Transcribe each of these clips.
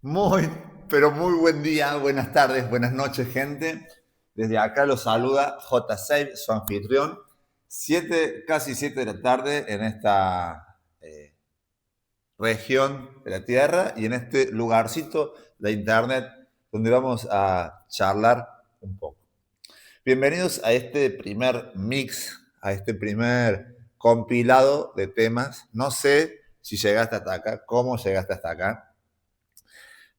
Muy, pero muy buen día, buenas tardes, buenas noches, gente. Desde acá los saluda J6, su anfitrión. Casi 7 de la tarde en esta región de la Tierra y en este lugarcito de Internet donde vamos a charlar un poco. Bienvenidos a este primer mix, a este primer compilado de temas. No sé si llegaste hasta acá, cómo llegaste hasta acá,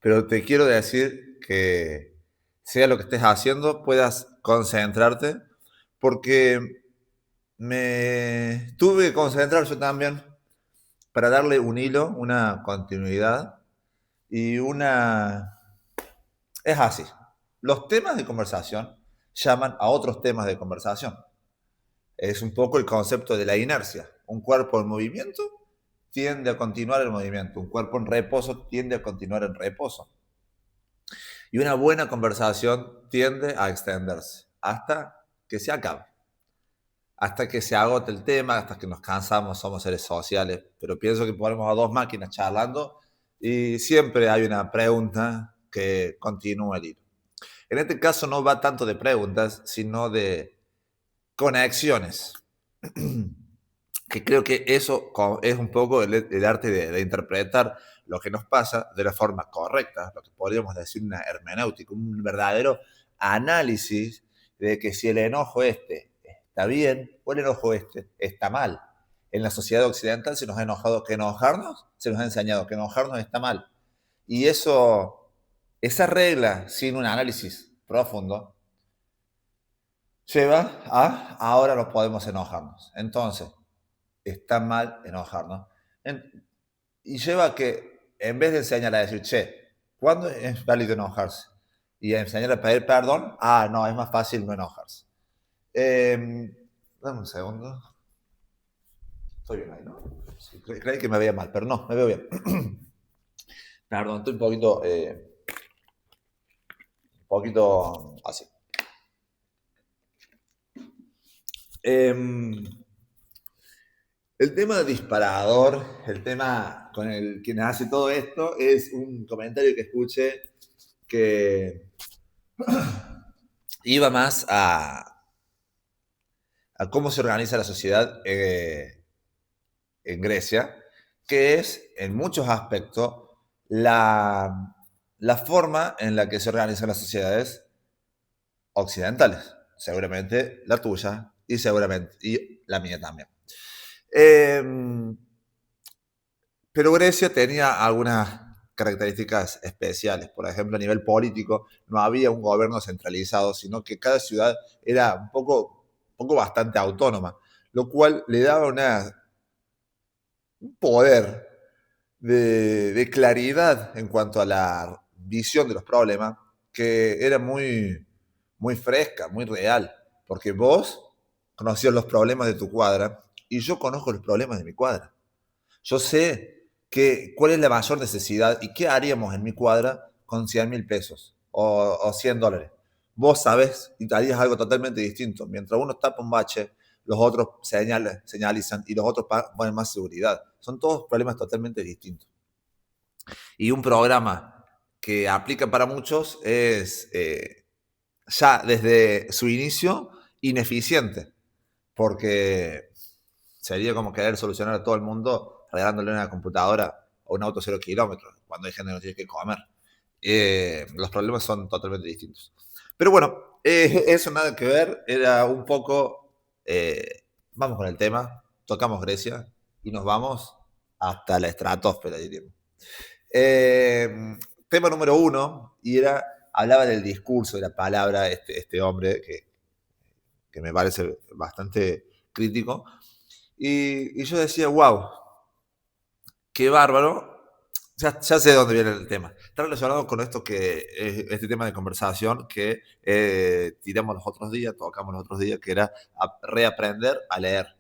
pero te quiero decir que sea lo que estés haciendo, puedas concentrarte, porque me tuve que concentrar yo también para darle un hilo, una continuidad y una... Es así. Los temas de conversación llaman a otros temas de conversación. Es un poco el concepto de la inercia. Un cuerpo en movimiento tiende a continuar el movimiento. Un cuerpo en reposo tiende a continuar en reposo. Y una buena conversación tiende a extenderse hasta que se acabe, hasta que se agote el tema, hasta que nos cansamos, somos seres sociales. Pero pienso que ponemos a dos máquinas charlando y siempre hay una pregunta que continúa el hilo. En este caso no va tanto de preguntas, sino de conexiones. Que creo que eso es un poco el arte de interpretar lo que nos pasa de la forma correcta, lo que podríamos decir una hermenéutica, un verdadero análisis de que si el enojo este está bien o el enojo este está mal. En la sociedad occidental se nos ha enojado que enojarnos, se nos ha enseñado que enojarnos está mal. Y esa regla, sin un análisis profundo, lleva a ahora no podemos enojarnos. Entonces, está mal enojarnos. Y lleva a que, en vez de enseñar a decir, che, ¿cuándo es válido enojarse? Y enseñar a pedir perdón, no, es más fácil no enojarse. Dame un segundo. Estoy bien ahí, ¿no? Sí, creí que me veía mal, pero no, me veo bien. Perdón, estoy un poquito así. El tema disparador, el tema con el que hace todo esto, es un comentario que escuché que iba más a cómo se organiza la sociedad en Grecia, que es en muchos aspectos la forma en la que se organizan las sociedades occidentales. Seguramente la tuya y seguramente y la mía también. Eh, pero Grecia tenía algunas características especiales. Por ejemplo, a nivel político no había un gobierno centralizado, sino que cada ciudad era un poco bastante autónoma, lo cual le daba un poder de claridad en cuanto a la visión de los problemas que era muy fresca, muy real, porque vos conocías los problemas de tu cuadra y yo conozco los problemas de mi cuadra. Yo sé cuál es la mayor necesidad y qué haríamos en mi cuadra con 100.000 pesos o $100. Vos sabés y harías algo totalmente distinto. Mientras uno tapa un bache, los otros señalizan y los otros ponen más seguridad. Son todos problemas totalmente distintos. Y un programa que aplica para muchos es ya desde su inicio ineficiente, porque sería como querer solucionar a todo el mundo regalándole una computadora o un auto 0 kilómetros, cuando hay gente que no tiene que comer. Los problemas son totalmente distintos. Pero bueno, eso nada que ver, era un poco, vamos con el tema, tocamos Grecia y nos vamos hasta la estratosfera, diríamos. Eh, Tema número uno, hablaba del discurso, de la palabra, este hombre que me parece bastante crítico, y yo decía, wow, qué bárbaro. Ya sé de dónde viene el tema. Está relacionado con esto que este tema de conversación que tiramos los otros días, tocamos los otros días, que era reaprender a leer.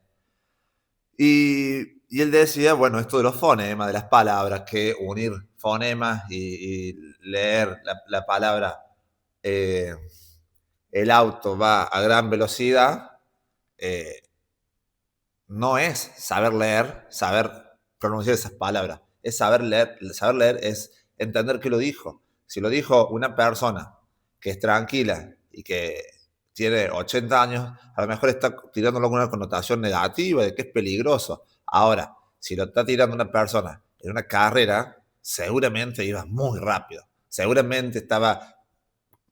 Y él decía, bueno, esto de los fonemas, de las palabras, que unir fonemas y leer la palabra, eh, el auto va a gran velocidad, eh, no es saber leer, saber pronunciar esas palabras. Es saber leer entender qué lo dijo. Si lo dijo una persona que es tranquila y que tiene 80 años, a lo mejor está tirándolo con una connotación negativa de que es peligroso. Ahora, si lo está tirando una persona en una carrera, seguramente iba muy rápido. Seguramente estaba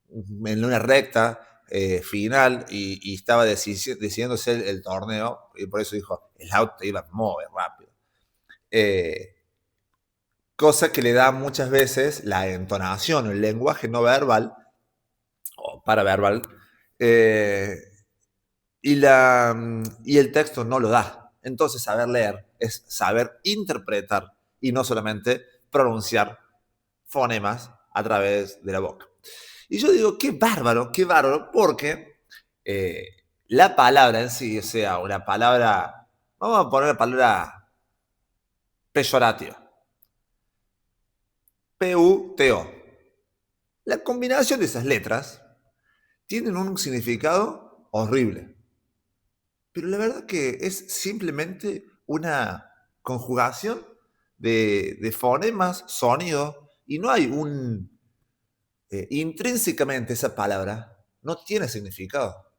en una recta final y estaba decidiéndose el torneo y por eso dijo, el auto iba muy rápido. Cosa que le da muchas veces la entonación, el lenguaje no verbal o paraverbal, y el texto no lo da. Entonces, saber leer es saber interpretar y no solamente pronunciar fonemas a través de la boca. Y yo digo, qué bárbaro, porque la palabra en sí, o sea, una palabra, vamos a poner la palabra peyorativa, P-U-T-O. La combinación de esas letras tienen un significado horrible. Pero la verdad que es simplemente una conjugación de fonemas, sonidos, y no hay un... intrínsecamente esa palabra no tiene significado.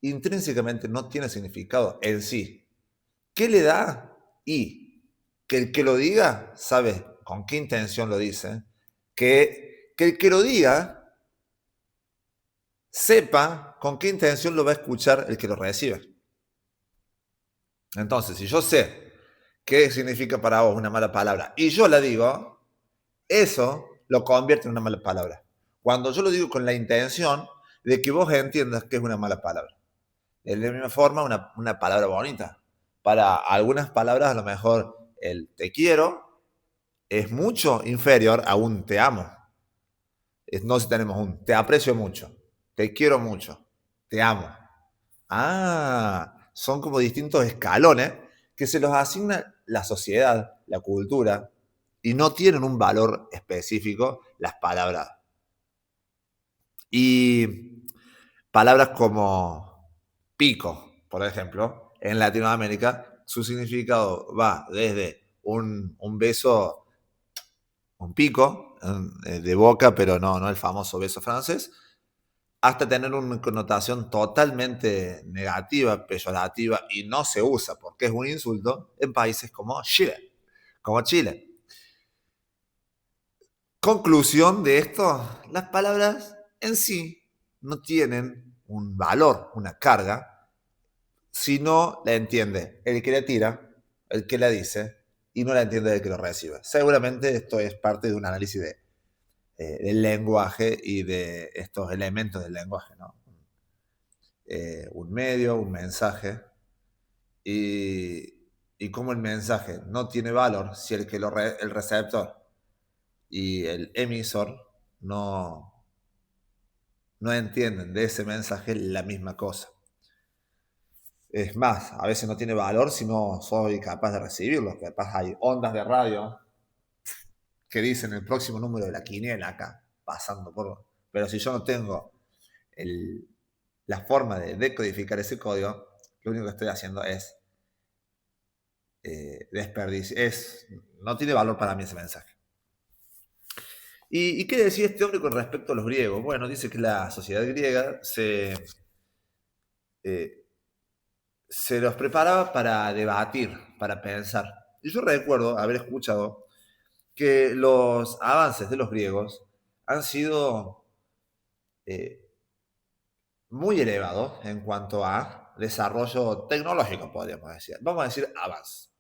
Intrínsecamente no tiene significado en sí. ¿Qué le da? Y que el que lo diga sabe con qué intención lo dice. Que el que lo diga sepa con qué intención lo va a escuchar el que lo recibe. Entonces, si yo sé qué significa para vos una mala palabra y yo la digo, eso lo convierte en una mala palabra. Cuando yo lo digo con la intención de que vos entiendas que es una mala palabra. De la misma forma, una palabra bonita. Para algunas palabras, a lo mejor el te quiero es mucho inferior a un te amo. No si tenemos un te aprecio mucho, te quiero mucho, te amo. Ah, son como distintos escalones que se los asigna la sociedad, la cultura, y no tienen un valor específico las palabras. Y palabras como pico, por ejemplo, en Latinoamérica, su significado va desde un beso, un pico de boca, pero no el famoso beso francés, hasta tener una connotación totalmente negativa, peyorativa, y no se usa porque es un insulto en países como Chile. Como Chile. Conclusión de esto, las palabras en sí no tienen un valor, una carga, si no la entiende el que la tira, el que la dice, y no la entiende el que lo recibe. Seguramente esto es parte de un análisis del lenguaje y de estos elementos del lenguaje, ¿no? Un medio, un mensaje, y cómo el mensaje no tiene valor si el receptor y el emisor no entienden de ese mensaje la misma cosa. Es más, a veces no tiene valor si no soy capaz de recibirlo. Capaz hay ondas de radio que dicen el próximo número de la quiniela acá, pasando por... Pero si yo no tengo la forma de decodificar ese código, lo único que estoy haciendo es desperdicio. No tiene valor para mí ese mensaje. ¿Y qué decía este hombre con respecto a los griegos? Bueno, dice que la sociedad griega eh, se los preparaba para debatir, para pensar. Y yo recuerdo haber escuchado que los avances de los griegos han sido eh, muy elevados en cuanto a desarrollo tecnológico, podríamos decir. Vamos a decir avance.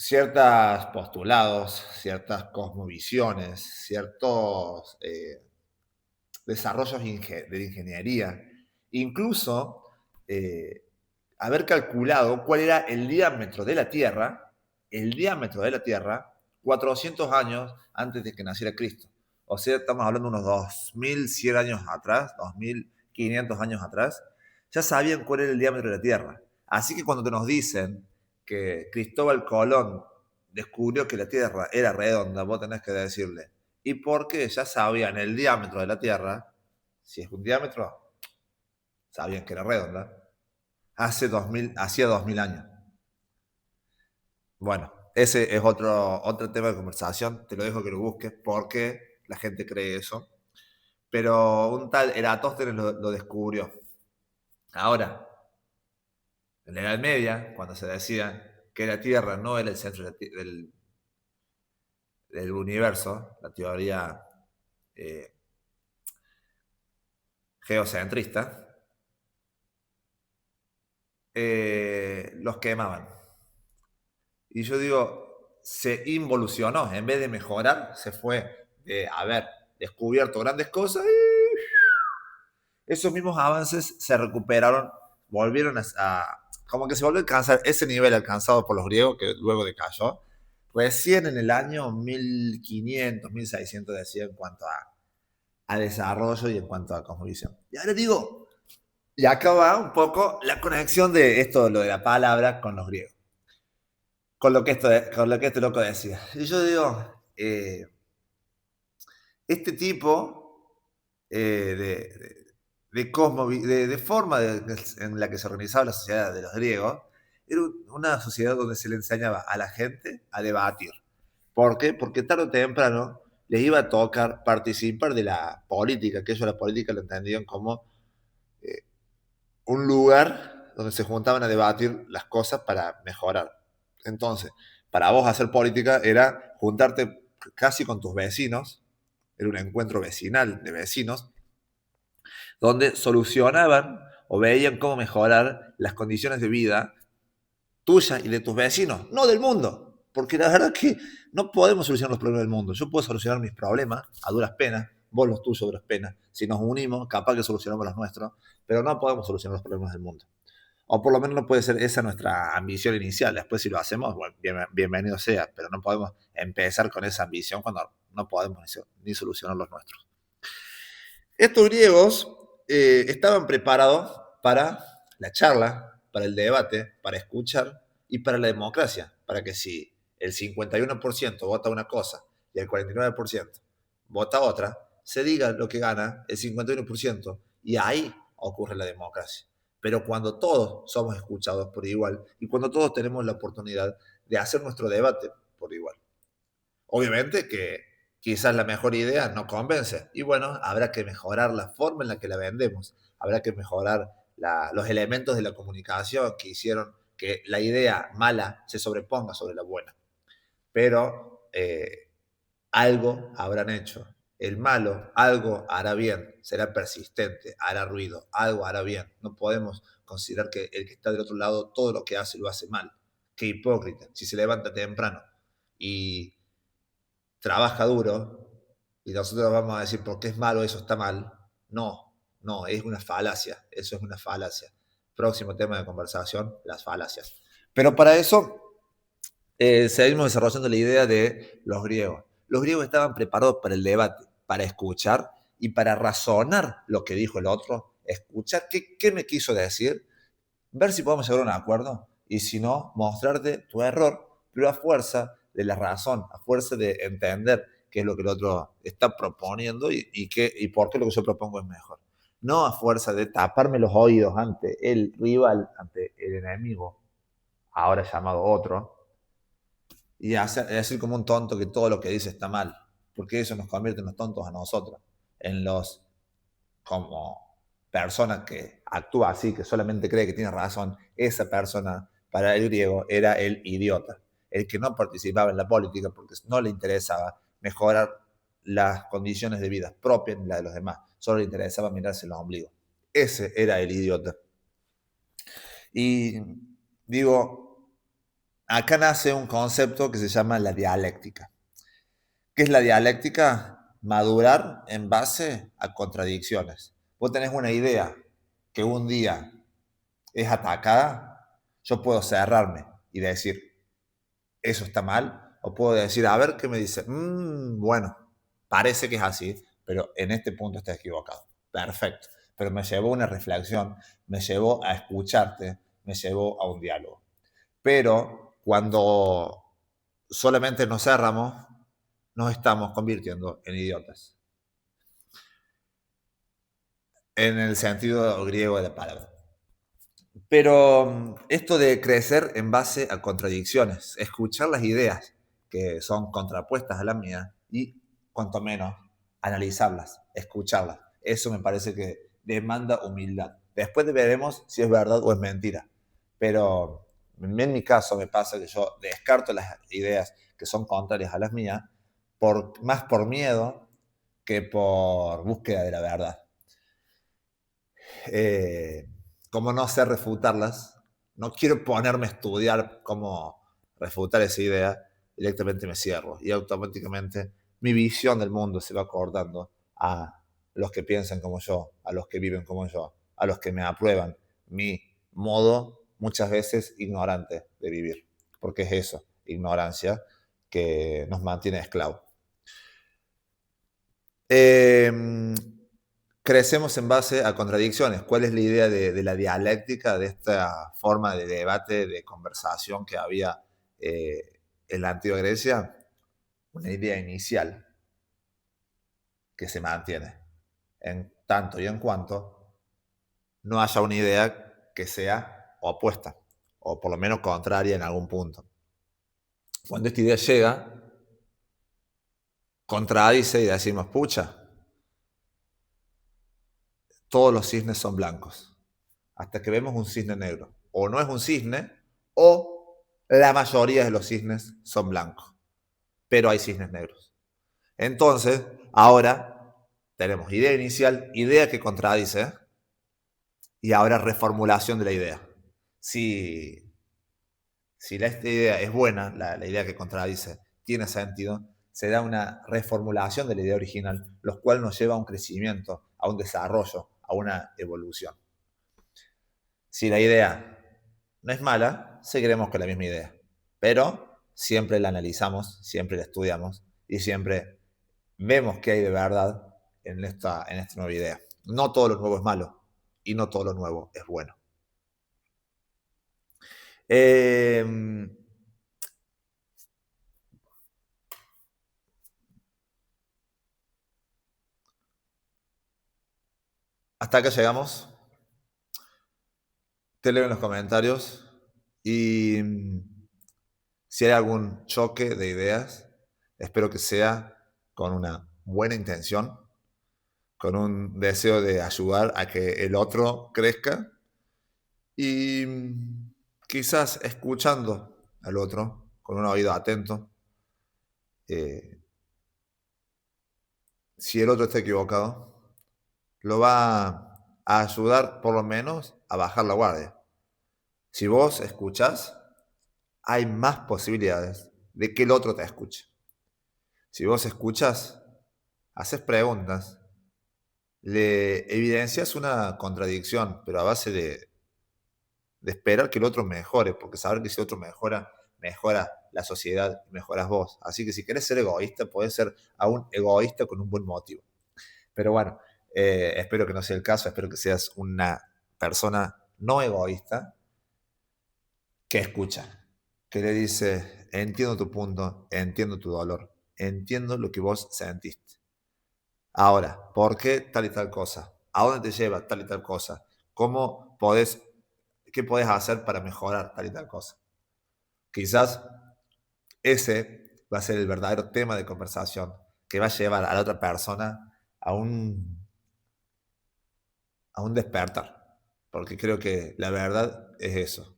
Ciertos postulados, ciertas cosmovisiones, ciertos desarrollos de ingeniería, incluso eh, haber calculado cuál era el diámetro de la Tierra, 400 años antes de que naciera Cristo. O sea, estamos hablando de unos 2100 años atrás, 2500 años atrás, ya sabían cuál era el diámetro de la Tierra. Así que cuando nos dicen que Cristóbal Colón descubrió que la Tierra era redonda, vos tenés que decirle, ¿y por qué ya sabían el diámetro de la Tierra? Si es un diámetro, sabían que era redonda. Hacía 2000 años. Bueno, ese es otro tema de conversación. Te lo dejo que lo busques porque la gente cree eso. Pero un tal Eratóstenes lo descubrió. Ahora, en la Edad Media, cuando se decía que la Tierra no era el centro del universo, la teoría eh, geocentrista, los quemaban. Y yo digo, se involucionó, en vez de mejorar, se fue de haber descubierto grandes cosas y esos mismos avances se recuperaron, volvieron como que se volvió a alcanzar ese nivel alcanzado por los griegos, que luego decayó, recién en el año 1500, 1600 decía en cuanto a desarrollo y en cuanto a cosmovisión. Y ahora digo, y acá va un poco la conexión de esto, lo de la palabra, con los griegos. Con lo que este loco decía. Y yo digo, este tipo de forma en la que se organizaba la sociedad de los griegos, era una sociedad donde se le enseñaba a la gente a debatir. ¿Por qué? Porque tarde o temprano les iba a tocar participar de la política, que ellos la política lo entendían como eh, un lugar donde se juntaban a debatir las cosas para mejorar. Entonces, para vos hacer política era juntarte casi con tus vecinos, era un encuentro vecinal de vecinos, donde solucionaban o veían cómo mejorar las condiciones de vida tuya y de tus vecinos, no del mundo. Porque la verdad que no podemos solucionar los problemas del mundo. Yo puedo solucionar mis problemas a duras penas, vos los tuyos a duras penas. Si nos unimos, capaz que solucionamos los nuestros, pero no podemos solucionar los problemas del mundo. O por lo menos no puede ser esa nuestra ambición inicial. Después, si lo hacemos, bueno, bienvenido sea, pero no podemos empezar con esa ambición cuando no podemos ni solucionar los nuestros. Estos griegos estaban preparados para la charla, para el debate, para escuchar y para la democracia, para que si el 51% vota una cosa y el 49% vota otra, se diga lo que gana el 51% y ahí ocurre la democracia. Pero cuando todos somos escuchados por igual y cuando todos tenemos la oportunidad de hacer nuestro debate por igual. Obviamente que quizás la mejor idea no convence y bueno, habrá que mejorar la forma en la que la vendemos, habrá que mejorar los elementos de la comunicación que hicieron que la idea mala se sobreponga sobre la buena. Pero algo habrán hecho. El malo algo hará bien, será persistente, hará ruido, algo hará bien. No podemos considerar que el que está del otro lado todo lo que hace lo hace mal. Qué hipócrita. Si se levanta temprano y trabaja duro y nosotros vamos a decir por qué es malo, eso está mal. No, no, es una falacia, eso es una falacia. Próximo tema de conversación, las falacias. Pero para eso seguimos desarrollando la idea de los griegos. Los griegos estaban preparados para el debate, para escuchar y para razonar lo que dijo el otro, escuchar qué me quiso decir, ver si podemos llegar a un acuerdo y si no, mostrarte tu error, pero a fuerza de la razón, a fuerza de entender qué es lo que el otro está proponiendo y por qué lo que yo propongo es mejor. No a fuerza de taparme los oídos ante el rival, ante el enemigo, ahora llamado otro, y decir como un tonto que todo lo que dice está mal, porque eso nos convierte en los tontos a nosotros, en los como persona que actúa así, que solamente cree que tiene razón. Esa persona para el griego era el idiota, el que no participaba en la política porque no le interesaba mejorar las condiciones de vida propias ni la de los demás, solo le interesaba mirarse los ombligos. Ese era el idiota. Y digo, acá nace un concepto que se llama la dialéctica. ¿Qué es la dialéctica? Madurar en base a contradicciones. Vos tenés una idea que un día es atacada, yo puedo cerrarme y decir, eso está mal, o puedo decir, a ver qué me dice, bueno, parece que es así, pero en este punto está equivocado. Perfecto. Pero me llevó a una reflexión, me llevó a escucharte, me llevó a un diálogo. Pero cuando solamente nos cerramos, nos estamos convirtiendo en idiotas. En el sentido griego de la palabra. Pero esto de crecer en base a contradicciones, escuchar las ideas que son contrapuestas a la mía y, cuanto menos, analizarlas, escucharlas. Eso me parece que demanda humildad. Después veremos si es verdad o es mentira. Pero en mi caso me pasa que yo descarto las ideas que son contrarias a las mías más por miedo que por búsqueda de la verdad. Como no sé refutarlas, no quiero ponerme a estudiar cómo refutar esa idea, directamente me cierro y automáticamente mi visión del mundo se va acordando a los que piensan como yo, a los que viven como yo, a los que me aprueban mi modo muchas veces ignorante de vivir, porque es eso, ignorancia, que nos mantiene esclavos. Crecemos en base a contradicciones. ¿Cuál es la idea de la dialéctica, de esta forma de debate, de conversación que había en la antigua Grecia? Una idea inicial que se mantiene en tanto y en cuanto no haya una idea que sea opuesta o por lo menos contraria en algún punto. Cuando esta idea llega, contradice y decimos, pucha, todos los cisnes son blancos. Hasta que vemos un cisne negro. O no es un cisne, o la mayoría de los cisnes son blancos. Pero hay cisnes negros. Entonces, ahora tenemos idea inicial, idea que contradice, y ahora reformulación de la idea. Si esta idea es buena, la idea que contradice, tiene sentido, se da una reformulación de la idea original, lo cual nos lleva a un crecimiento, a un desarrollo, a una evolución. Si la idea no es mala, seguiremos con la misma idea. Pero siempre la analizamos, siempre la estudiamos y siempre vemos qué hay de verdad en esta nueva idea. No todo lo nuevo es malo y no todo lo nuevo es bueno. Hasta acá llegamos. Te leo en los comentarios y si hay algún choque de ideas, espero que sea con una buena intención, con un deseo de ayudar a que el otro crezca y quizás escuchando al otro con un oído atento. Si el otro está equivocado, lo va a ayudar por lo menos a bajar la guardia. Si vos escuchás, hay más posibilidades de que el otro te escuche. Si vos escuchás, haces preguntas, le evidencias una contradicción, pero a base de esperar que el otro mejore, porque saber que si el otro mejora, mejora la sociedad, mejoras vos. Así que si querés ser egoísta, podés ser aún egoísta con un buen motivo. Pero bueno, espero que no sea el caso, espero que seas una persona no egoísta que escucha, que le dice, entiendo tu punto, entiendo tu dolor, entiendo lo que vos sentiste. Ahora, ¿por qué tal y tal cosa? ¿A dónde te lleva tal y tal cosa? ¿Qué podés hacer para mejorar tal y tal cosa? Quizás ese va a ser el verdadero tema de conversación que va a llevar a la otra persona a un despertar. Porque creo que la verdad es eso.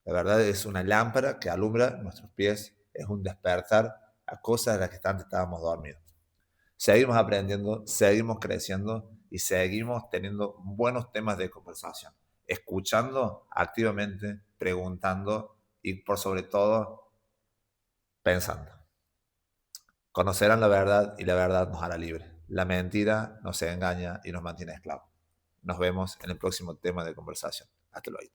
La verdad es una lámpara que alumbra nuestros pies, es un despertar a cosas de las que antes estábamos dormidos. Seguimos aprendiendo, seguimos creciendo y seguimos teniendo buenos temas de conversación. Escuchando activamente, preguntando y por sobre todo pensando. Conocerán la verdad y la verdad nos hará libre. La mentira nos engaña y nos mantiene esclavos. Nos vemos en el próximo tema de conversación. Hasta luego.